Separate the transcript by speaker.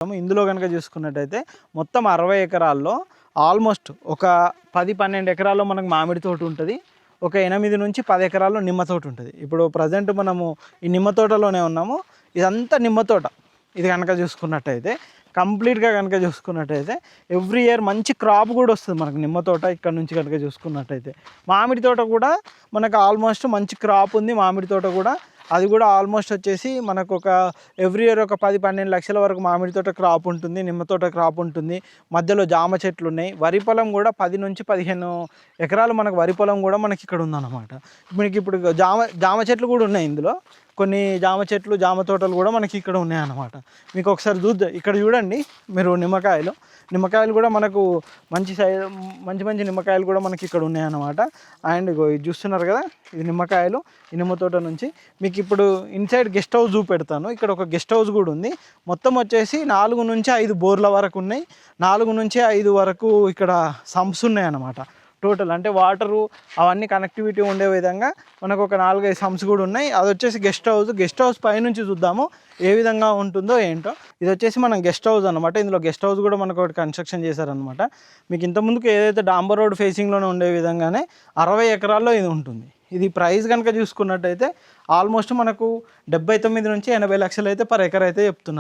Speaker 1: ఇందులో కనుక చూసుకున్నట్టయితే మొత్తం 60 ఎకరాల్లో ఆల్మోస్ట్ ఒక 10-12 ఎకరాల్లో మనకు మామిడి తోట ఉంటుంది. ఒక 8 నుంచి 10 ఎకరాల్లో నిమ్మ తోట ఉంటుంది. ఇప్పుడు ప్రజెంట్ మనము ఈ నిమ్మ తోటలోనే ఉన్నాము. ఇదంతా నిమ్మ తోట. ఇది కనుక చూసుకున్నట్టయితే కంప్లీట్గా కనుక చూసుకున్నట్టయితే ఎవ్రీ ఇయర్ మంచి క్రాప్ కూడా వస్తుంది మనకు నిమ్మ తోట. ఇక్కడ నుంచి కనుక చూసుకున్నట్టయితే మామిడి తోట కూడా మనకు ఆల్మోస్ట్ మంచి క్రాప్ ఉంది. మామిడి తోట కూడా అది కూడా ఆల్మోస్ట్ వచ్చేసి మనకు ఒక ఎవ్రీ ఇయర్ ఒక 10-12 లక్షల వరకు మామిడి తోట క్రాప్ ఉంటుంది. నిమ్మ తోట క్రాప్ ఉంటుంది. మధ్యలో జామ చెట్లు ఉన్నాయి. వరి పొలం కూడా 10 నుంచి 15 ఎకరాలు మనకు వరి పొలం కూడా మనకి ఇక్కడ ఉందన్నమాట. మనకి ఇప్పుడు జామ చెట్లు కూడా ఉన్నాయి. ఇందులో కొన్ని జామ చెట్లు జామ తోటలు కూడా మనకి ఇక్కడ ఉన్నాయన్నమాట. మీకు ఒకసారి ఇక్కడ చూడండి మీరు నిమ్మకాయలు కూడా మనకు మంచి నిమ్మకాయలు కూడా మనకి ఇక్కడ ఉన్నాయన్నమాట. అండ్ ఇది చూస్తున్నారు కదా, ఇది నిమ్మకాయలు. ఈ నిమ్మ తోట నుంచి మీకు ఇప్పుడు ఇన్సైడ్ గెస్ట్ హౌస్ చూపెడతాను. ఇక్కడ ఒక గెస్ట్ హౌస్ కూడా ఉంది. మొత్తం వచ్చేసి 4 నుంచి 5 బోర్ల వరకు ఉన్నాయి. 4 నుంచి 5 వరకు ఇక్కడ సంప్స్ ఉన్నాయి అన్నమాట. టోటల్ అంటే వాటరు అవన్నీ కనెక్టివిటీ ఉండే విధంగా మనకు ఒక 4-5 సంప్స్ కూడా ఉన్నాయి. అది వచ్చేసి గెస్ట్ హౌస్ పైనుంచి చూద్దాము ఏ విధంగా ఉంటుందో ఏంటో. ఇది వచ్చేసి మనం గెస్ట్ హౌస్ అనమాట. ఇందులో గెస్ట్ హౌస్ కూడా మనకు ఒకటి కన్స్ట్రక్షన్ చేశారనమాట. మీకు ఇంతకుముందుకు ఏదైతే డాంబర్ రోడ్ ఫేసింగ్లోనే ఉండే విధంగానే 60 ఎకరాల్లో ఇది ఉంటుంది. ఇది ప్రైస్ కనుక చూసుకున్నట్టయితే ఆల్మోస్ట్ మనకు 79 నుంచి 80 లక్షలు అయితే పర్ ఎకర్ అయితే చెప్తున్నారు.